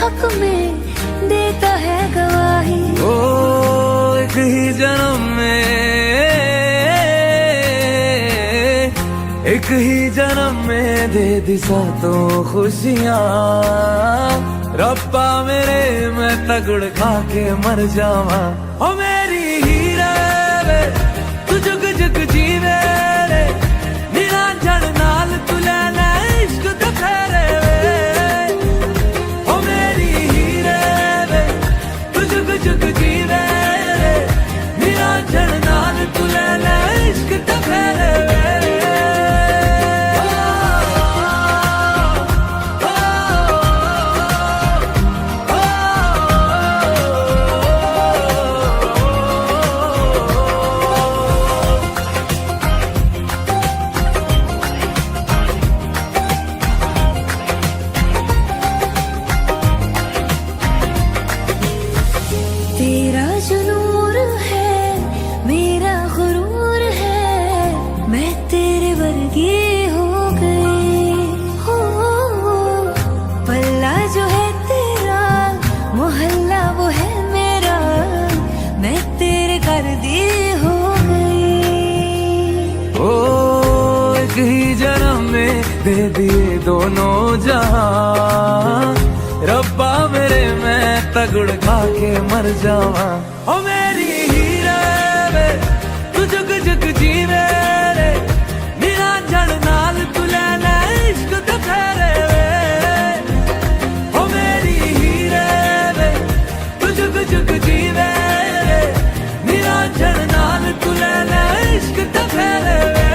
हक में देता है गवाही। ओ एक ही जन्म में, एक ही जन्म में दे दी सातों खुशियाँ। रब्बा मेरे मैं तगड़ खा के मर जावा। ओ मेरी हीरा वे तू जुग जुग जीवे रे, निरंजन नाल तू लेना इश्क दे फेरे वे। ओ मेरी हीरा वे तू जुग जुग जीवे रे, निरंजन नाल तू लेना इश्क दे फेरे वे। तेरा जो नूर है मेरा गुरूर है, मैं तेरे वर्गी हो गई। हो पल्ला जो है तेरा, मोहल्ला वो है मेरा, मैं तेरे कर दी हो गई। ओ एक ही जन्म में दे दिए दोनों जहां। रब्बा मेरे मैं तगड़ खा के मर जावा। ओ मेरी हीरा वे तू जुग जुग जीवे रे, निरंजन नाल तू लेना इश्क दे फेरे वे। ओ मेरी हीरा वे तू जुग जुग जीवे रे, निरंजन नाल तू लेना इश्क दे फेरे वे।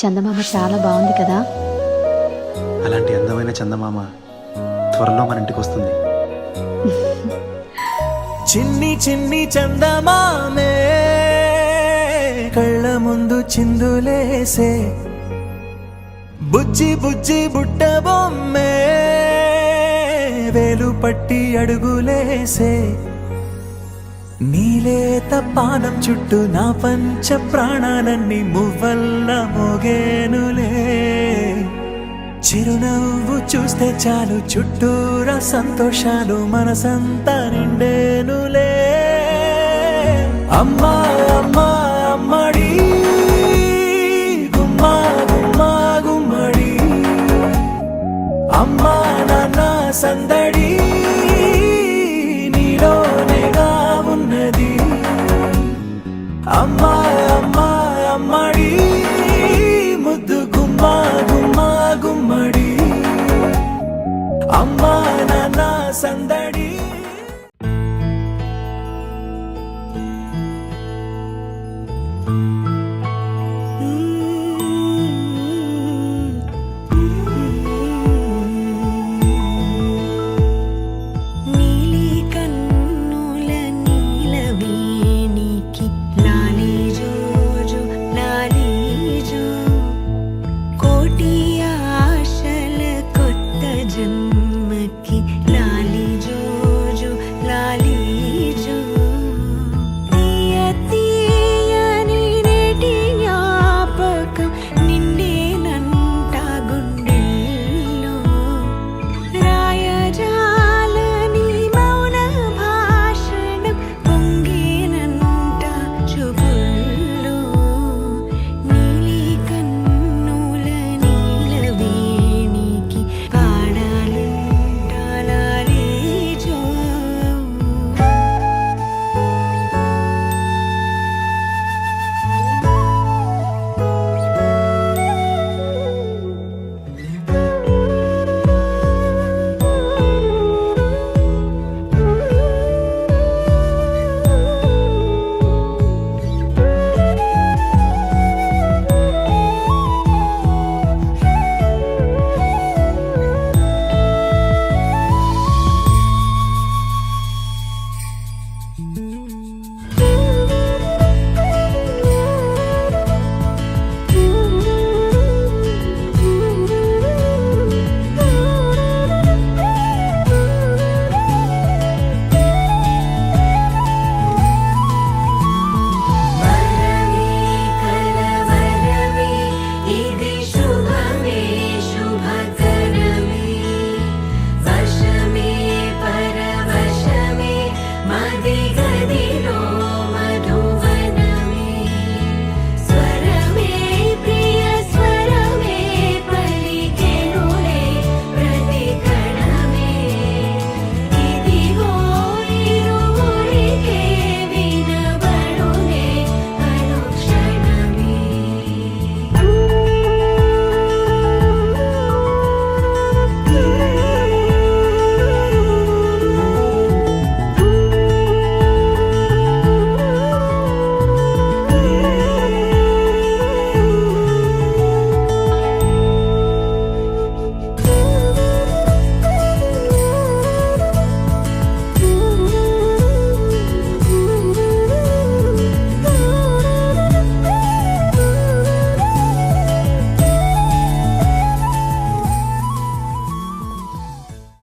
చందమామ చాలా బాగుంది కదా. అలాంటి అందమైన చందమామ త్వరలో మన ఇంటికి వస్తుంది. చిన్ని చిన్ని చందమామే కళ్ళ ముందు చిందులేసే, బుజ్జి బుజ్జి బుట్ట బొమ్మే వేలు పట్టి అడుగులేసే, నీలేత పానం చుట్టూ నా పంచ ప్రాణాలన్నీ మువ్వల్ల మోగేనులే. చిరునవ్వు చూస్తే చాలు చుట్టూరా సంతోషాలు మనసంతా నిండేనులే. అమ్మా అమ్మా